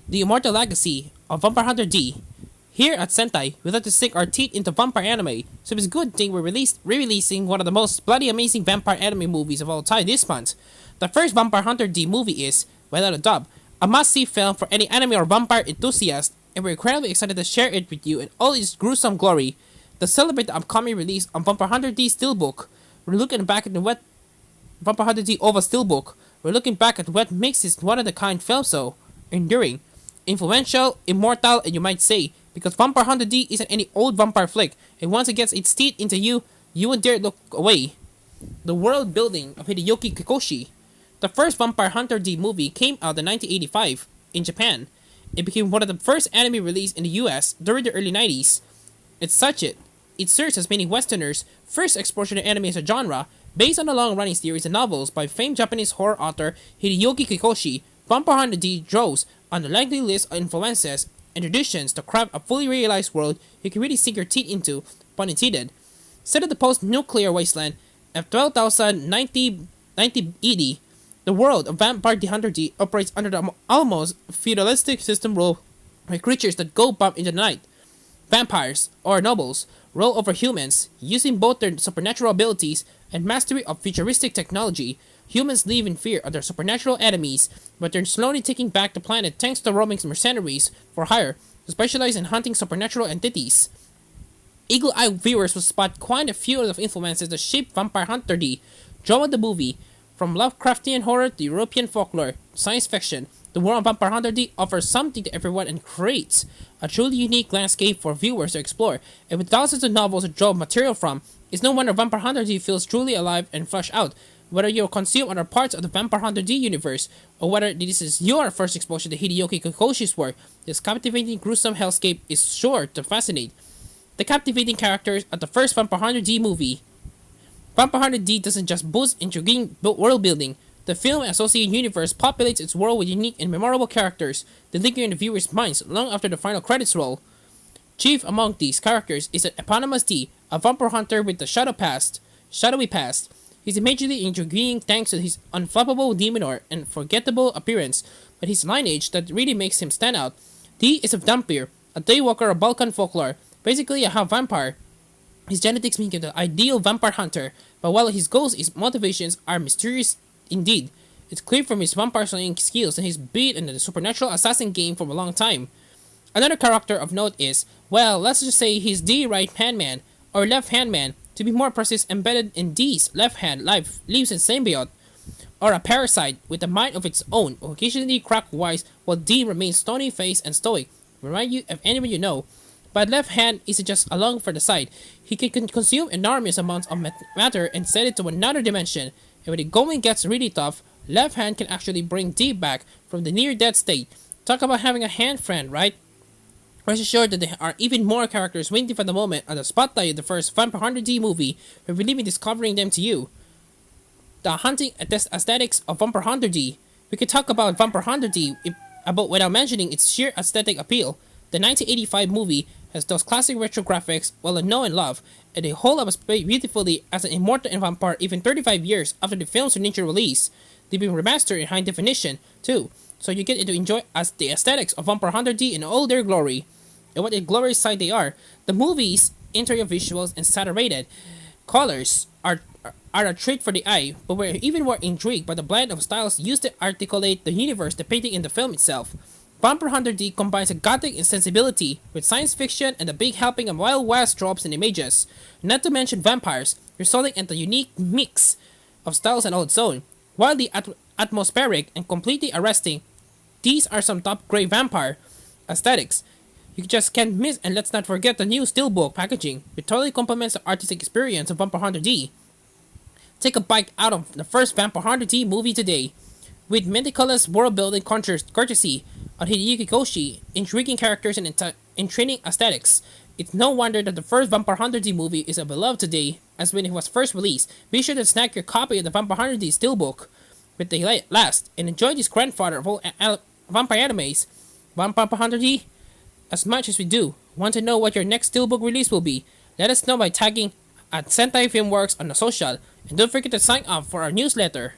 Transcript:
The Immortal Legacy of Vampire Hunter D. Here at Sentai, we like to sink our teeth into vampire anime, so it's a good thing we're re-releasing one of the most bloody amazing vampire anime movies of all time this month. The first Vampire Hunter D movie is, without a doubt, a must-see film for any anime or vampire enthusiast, and we're incredibly excited to share it with you in all its gruesome glory. To celebrate the upcoming release of Vampire Hunter D Steelbook, we're looking back at the wet Vampire Hunter D OVA Steelbook. We're looking back at what makes this one-of-the-kind film so enduring, influential, immortal, and you might say, because Vampire Hunter D isn't any old vampire flick, and once it gets its teeth into you, you won't dare look away. The world building of Hideyoki Kikoshi. The first Vampire Hunter D movie came out in 1985 in Japan. It became one of the first anime released in the US during the early 90s. It serves as many Westerners' first exposure to anime as a genre, based on a long-running series of novels by famed Japanese horror author Hideyoki Kikoshi. Vampire Hunter D draws on the likely list of influences and traditions to craft a fully realized world you can really sink your teeth into, pun intended. Set in the post-nuclear wasteland of 12,090 ED, the world of Vampire Hunter D operates under the almost feudalistic system rule by creatures that go bump in the night. Vampires, or nobles, rule over humans, using both their supernatural abilities and mastery of futuristic technology. Humans live in fear of their supernatural enemies, but they're slowly taking back the planet thanks to roaming mercenaries for hire who specialize in hunting supernatural entities. Eagle-eyed viewers will spot quite a few of the influences that shaped Vampire Hunter D. Drawn the movie, from Lovecraftian horror to European folklore, science fiction, the world of Vampire Hunter D offers something to everyone and creates a truly unique landscape for viewers to explore, and with thousands of novels to draw material from, it's no wonder Vampire Hunter D feels truly alive and fleshed out. Whether you consume other parts of the Vampire Hunter D universe, or whether this is your first exposure to Hideyoki Kikoshi's work, this captivating, gruesome hellscape is sure to fascinate. The captivating characters of the first Vampire Hunter D movie. Vampire Hunter D doesn't just boost intriguing world building. The film and associated universe populates its world with unique and memorable characters that linger in the viewer's minds long after the final credits roll. Chief among these characters is an eponymous D, a vampire hunter with the shadowy past. He's immediately intriguing thanks to his unflappable demeanor and forgettable appearance, but his lineage that really makes him stand out. D is a vampire, a daywalker of Balkan folklore, basically a half vampire. His genetics make him the ideal vampire hunter, but while his goals and motivations are mysterious indeed, it's clear from his vampire slaying skills that he's been in the supernatural assassin game for a long time. Another character of note is, well, let's just say he's the right-hand man, or left-hand man. To be more precise, embedded in D's left hand lives in symbiote, or a parasite with a mind of its own, occasionally crack-wise, while D remains stony-faced and stoic. Remind you of anyone you know. But left hand isn't just along for the side. He can consume enormous amounts of matter and send it to another dimension. And when the going gets really tough, left hand can actually bring D back from the near-dead state. Talk about having a hand friend, right? Rest assured that there are even more characters waiting for the moment on the spotlight of the first Vampire Hunter D movie, we're really discovering them to you. The hunting aesthetics of Vampire Hunter D. We could talk about Vampire Hunter D without mentioning its sheer aesthetic appeal. The 1985 movie has those classic retro graphics well known and loved, and they hold up beautifully as an immortal and vampire even 35 years after the film's initial release. They've been remastered in high definition, too, so you get to enjoy the aesthetics of Vampire Hunter D in all their glory. And what a glorious sight they are. The movie's interior visuals and saturated colors are a treat for the eye, but we're even more intrigued by the blend of styles used to articulate the universe depicted in the film itself. Vampire Hunter D combines a gothic insensibility with science fiction and a big helping of Wild West tropes and images, not to mention vampires, resulting in a unique mix of styles and old zone. Wildly atmospheric and completely arresting, these are some top-grade vampire aesthetics you just can't miss, and let's not forget the new steelbook packaging, which totally complements the artistic experience of Vampire Hunter D. Take a bite out of the first Vampire Hunter D movie today, with meticulous world-building courtesy of Hideyoki Kikoshi, intriguing characters and intriguing aesthetics. It's no wonder that the first Vampire Hunter D movie is a beloved today, as when it was first released. Be sure to snag your copy of the Vampire Hunter D steelbook with the last, and enjoy this grandfather of all vampire animes. Vampire Hunter D. As much as we do want to know what your next steelbook release will be, let us know by tagging at Sentai Filmworks on the social, and don't forget to sign up for our newsletter.